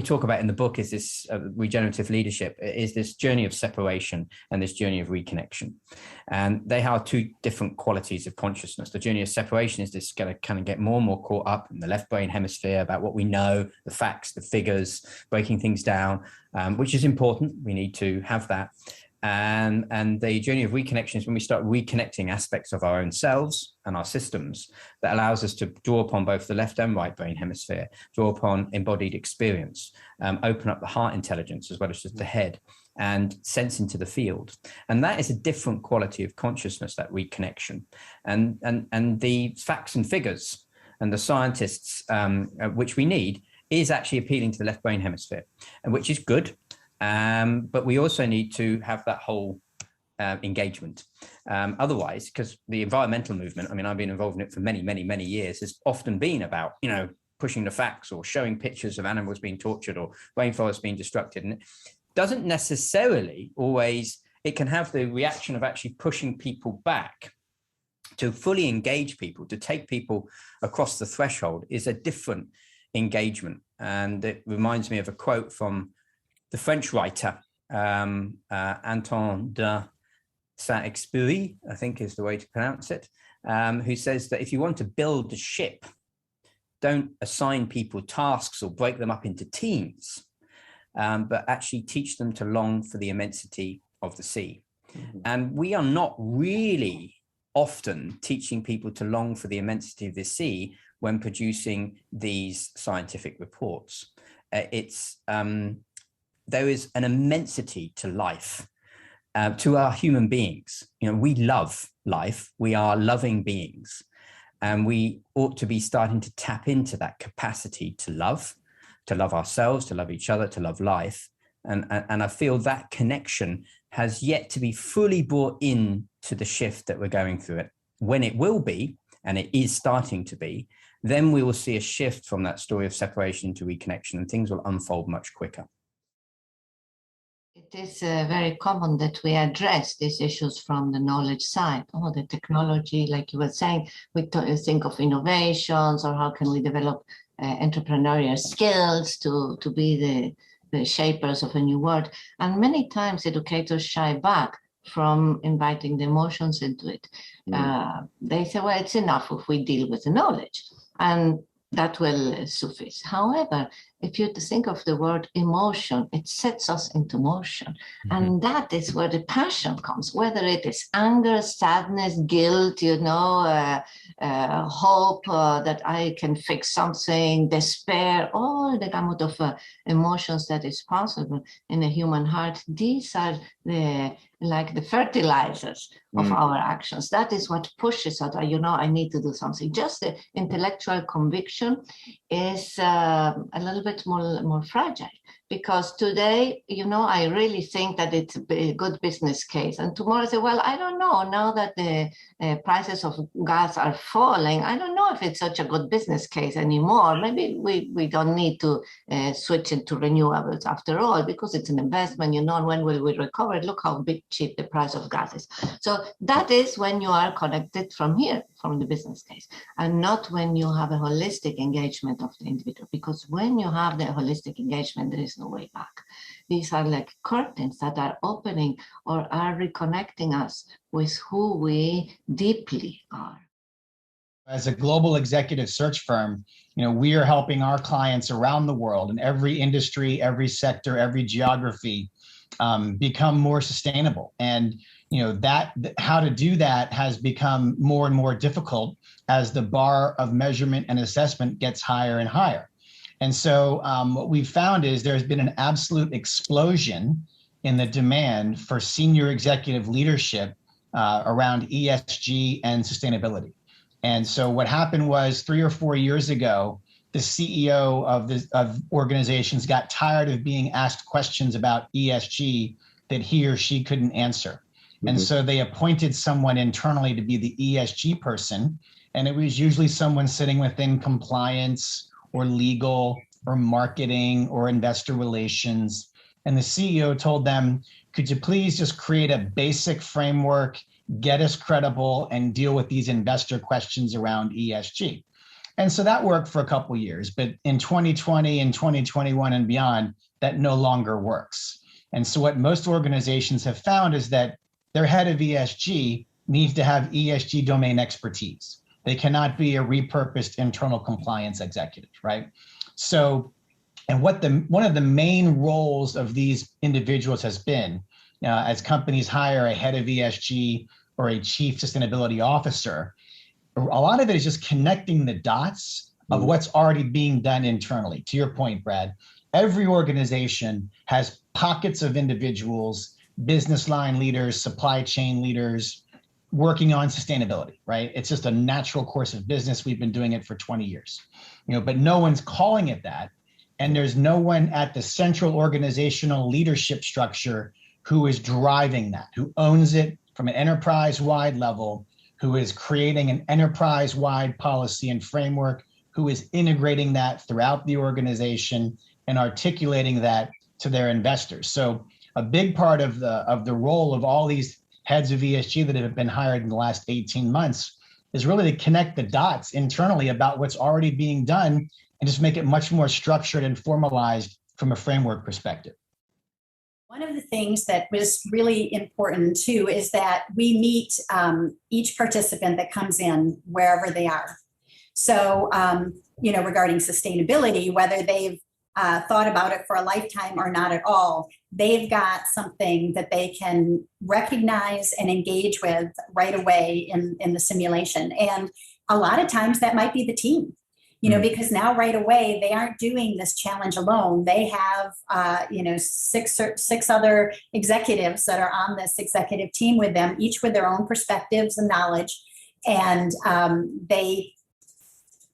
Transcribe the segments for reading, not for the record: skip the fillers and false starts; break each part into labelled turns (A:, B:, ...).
A: we talk about in the book is this regenerative leadership, is this journey of separation and this journey of reconnection. And they are two different qualities of consciousness. The journey of separation is this going to kind of get more and more caught up in the left brain hemisphere about what we know, the facts, the figures, breaking things down, which is important. We need to have that. And the journey of reconnection is when we start reconnecting aspects of our own selves and our systems that allows us to draw upon both the left and right brain hemisphere, draw upon embodied experience, open up the heart intelligence as well as just the head, and sense into the field. And that is a different quality of consciousness, that reconnection. And the facts and figures and the scientists, which we need, is actually appealing to the left brain hemisphere, and which is good. But we also need to have that whole engagement. Otherwise, because the environmental movement, I mean, I've been involved in it for many, many, many years, has often been about, pushing the facts or showing pictures of animals being tortured or rainforests being destructed. And it doesn't necessarily always, it can have the reaction of actually pushing people back. To fully engage people, to take people across the threshold, is a different engagement. And it reminds me of a quote from the French writer, Anton de Saint-Exupéry, I think is the way to pronounce it, who says that if you want to build a ship, don't assign people tasks or break them up into teams, but actually teach them to long for the immensity of the sea. Mm-hmm. And we are not really often teaching people to long for the immensity of the sea when producing these scientific reports. There is an immensity to life, to our human beings. We love life. We are loving beings, and we ought to be starting to tap into that capacity to love ourselves, to love each other, to love life. And I feel that connection has yet to be fully brought in to the shift that we're going through it. When it will be, and it is starting to be, then we will see a shift from that story of separation to reconnection, and things will unfold much quicker.
B: It is very common that we address these issues from the knowledge side. The technology, like you were saying, we think of innovations, or how can we develop entrepreneurial skills to be the shapers of a new world. And many times educators shy back from inviting the emotions into it. They say, well, it's enough if we deal with the knowledge, and that will suffice. However, if you think of the word emotion, it sets us into motion. Mm-hmm. And that is where the passion comes, whether it is anger, sadness, guilt, hope that I can fix something, despair, all the gamut of emotions that is possible in a human heart. These are the fertilizers of our actions. That is what pushes us, I need to do something. Just the intellectual conviction is a little bit more fragile, because today, I really think that it's a good business case. And tomorrow I say, well, I don't know, now that the prices of gas are falling, I don't know if it's such a good business case anymore. Maybe we don't need to switch into renewables after all, because it's an investment, when will we recover? Look how cheap the price of gas is. So that is when you are connected from here, from the business case, and not when you have a holistic engagement of the individual, because when you have the holistic engagement, there is no way back. These are like curtains that are opening or are reconnecting us with who we deeply are.
C: As a global executive search firm, we are helping our clients around the world in every industry, every sector, every geography become more sustainable. And how to do that has become more and more difficult as the bar of measurement and assessment gets higher and higher. And so what we've found is there's been an absolute explosion in the demand for senior executive leadership around ESG and sustainability. And so what happened was 3 or 4 years ago, the CEO of organizations got tired of being asked questions about ESG that he or she couldn't answer. Mm-hmm. And so they appointed someone internally to be the ESG person. And it was usually someone sitting within compliance or legal or marketing or investor relations. And the CEO told them, could you please just create a basic framework, get us credible, and deal with these investor questions around ESG? And so that worked for a couple of years, but in 2020 and 2021 and beyond, that no longer works. And so what most organizations have found is that their head of ESG needs to have ESG domain expertise. They cannot be a repurposed internal compliance executive, right? So, and one of the main roles of these individuals has been, as companies hire a head of ESG or a chief sustainability officer, a lot of it is just connecting the dots of what's already being done internally. To your point, Brad, every organization has pockets of individuals, business line leaders, supply chain leaders, working on sustainability, right? It's just a natural course of business. We've been doing it for 20 years, but no one's calling it that. And there's no one at the central organizational leadership structure who is driving that, who owns it from an enterprise-wide level, who is creating an enterprise-wide policy and framework, who is integrating that throughout the organization and articulating that to their investors. So a big part of the role of all these heads of ESG that have been hired in the last 18 months is really to connect the dots internally about what's already being done and just make it much more structured and formalized from a framework perspective.
D: One of the things that was really important too is that we meet each participant that comes in wherever they are. So, regarding sustainability, whether they've thought about it for a lifetime or not at all, they've got something that they can recognize and engage with right away in the simulation. And a lot of times that might be the team. Because now right away, they aren't doing this challenge alone. They have, six other executives that are on this executive team with them, each with their own perspectives and knowledge. And they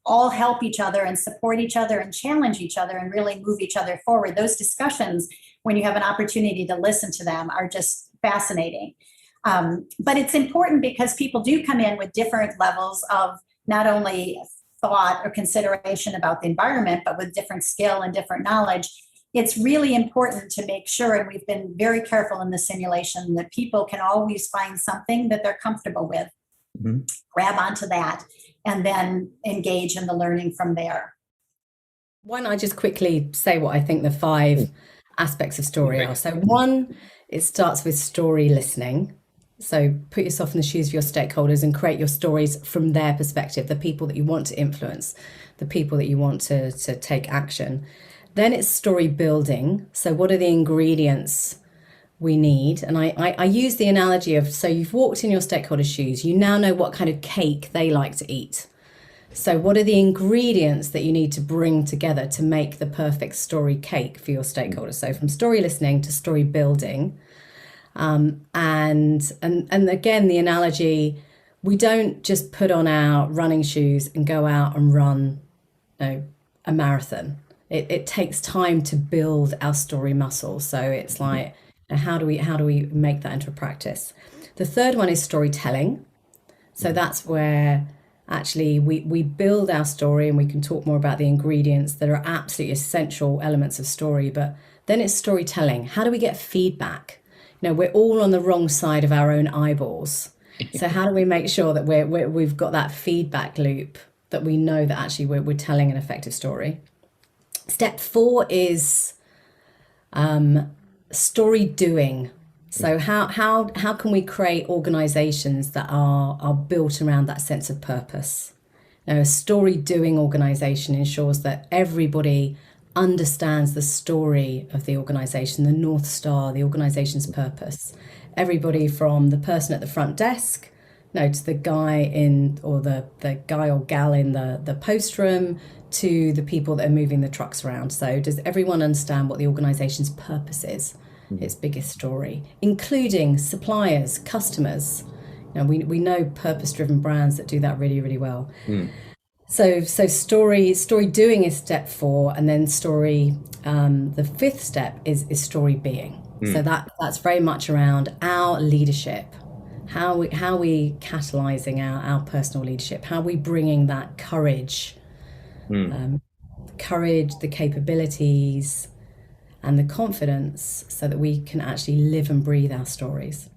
D: all help each other and support each other and challenge each other and really move each other forward. Those discussions, when you have an opportunity to listen to them, are just fascinating. But it's important because people do come in with different levels of not only thought or consideration about the environment, but with different skill and different knowledge. It's really important to make sure, and we've been very careful in the simulation, that people can always find something that they're comfortable with, grab onto that, and then engage in the learning from there.
E: Why don't I just quickly say what I think the 5 aspects of story are. So 1, it starts with story listening. So put yourself in the shoes of your stakeholders and create your stories from their perspective, the people that you want to influence, the people that you want to take action. Then it's story building. So what are the ingredients we need? And I use the analogy of, so you've walked in your stakeholders' shoes, you now know what kind of cake they like to eat. So what are the ingredients that you need to bring together to make the perfect story cake for your stakeholders? So from story listening to story building. And again, the analogy, we don't just put on our running shoes and go out and run a marathon. It takes time to build our story muscle. So it's like, how do we make that into a practice? The third one is storytelling. So that's where actually we build our story, and we can talk more about the ingredients that are absolutely essential elements of story. But then it's storytelling. How do we get feedback? We're all on the wrong side of our own eyeballs. So how do we make sure that we've got that feedback loop, that we know that actually we're telling an effective story? Step 4 is story doing. So how can we create organizations that are built around that sense of purpose? A story doing organization ensures that everybody understands the story of the organization, the North Star, the organization's purpose. Everybody from the person at the front desk, to the guy the guy or gal in the post room, to the people that are moving the trucks around. So does everyone understand what the organization's purpose is, its biggest story, including suppliers, customers? We know purpose-driven brands that do that really, really well. So story doing is step 4, and then story, the 5th step is story being. So that's very much around our leadership, how we catalyzing our personal leadership, how we bringing that courage, the capabilities, and the confidence, so that we can actually live and breathe our stories.